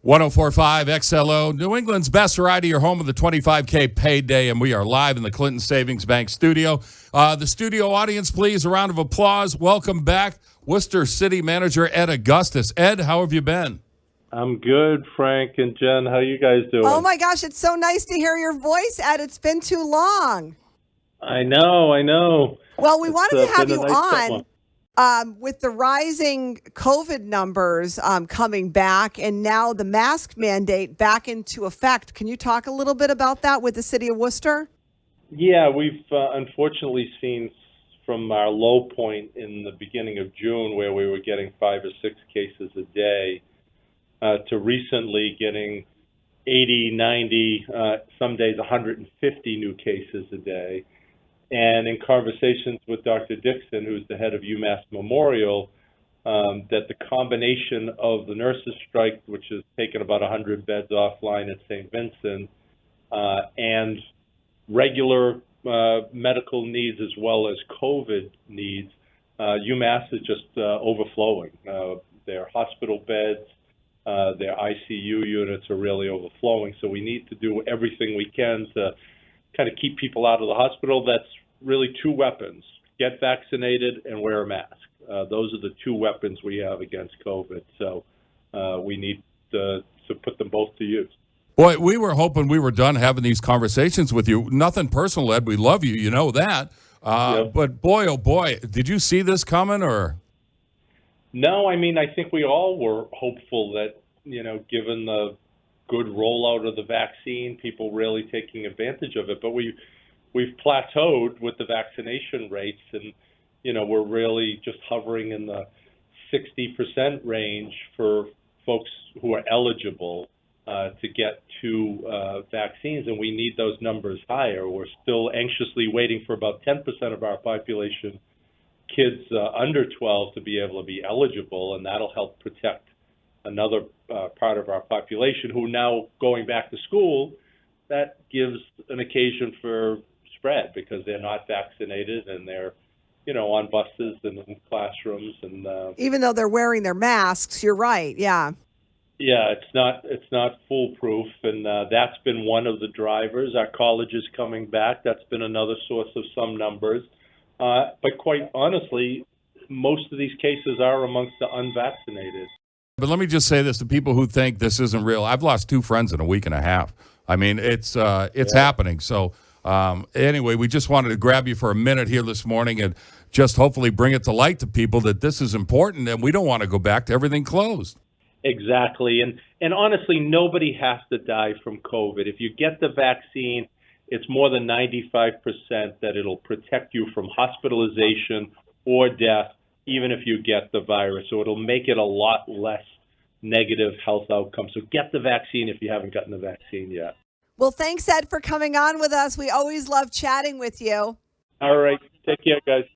1045 XLO, New England's best variety, your home of the 25K payday, and we are live in the Clinton Savings Bank studio. The studio audience, please, a round of applause. Welcome back, Worcester City Manager Ed Augustus. Ed, how have you been? I'm good, Frank and Jen. How you guys doing? Oh, my gosh, it's so nice to hear your voice, Ed. It's been too long. I know. Well, we wanted to have you nice on with the rising COVID numbers coming back and now the mask mandate back into effect. Can you talk a little bit about that with the city of Worcester? Yeah, we've unfortunately seen from our low point in the beginning of June where we were getting 5 or 6 cases a day to recently getting 80, 90, some days 150 new cases a day. And in conversations with Dr. Dixon, who's the head of UMass Memorial, that the combination of the nurses' strike, which has taken about 100 beds offline at St. Vincent, and regular medical needs as well as COVID needs, UMass is just overflowing. Their hospital beds, their ICU units are really overflowing. So we need to do everything we can to kind of keep people out of the hospital. That's really 2 weapons: get vaccinated and wear a mask. Those are the 2 weapons we have against COVID. So we need to put them both to use. Boy, we were hoping we were done having these conversations with you. Nothing personal, Ed. We love you. You know that. Yep. But boy, oh boy, did you see this coming or? No, I mean, I think we all were hopeful that, given the good rollout of the vaccine, people really taking advantage of it. But we've plateaued with the vaccination rates, and we're really just hovering in the 60% range for folks who are eligible to get 2 vaccines, and we need those numbers higher. We're still anxiously waiting for about 10% of our population, kids under 12, to be able to be eligible, and that'll help protect another part of our population who now going back to school. That gives an occasion for spread because they're not vaccinated and they're, on buses and in classrooms. And Even though they're wearing their masks, you're right. Yeah. Yeah, it's not foolproof, and that's been one of the drivers. Our college is coming back. That's been another source of some numbers. But quite honestly, most of these cases are amongst the unvaccinated. But let me just say this to people who think this isn't real. I've lost 2 friends in a week and a half. I mean, it's happening. So anyway, we just wanted to grab you for a minute here this morning and just hopefully bring it to light to people that this is important and we don't want to go back to everything closed. Exactly. And honestly, nobody has to die from COVID. If you get the vaccine, it's more than 95% that it'll protect you from hospitalization or death, even if you get the virus. So it'll make it a lot less negative health outcomes. So get the vaccine if you haven't gotten the vaccine yet. Well, thanks, Ed, for coming on with us. We always love chatting with you. All right. Take care, guys.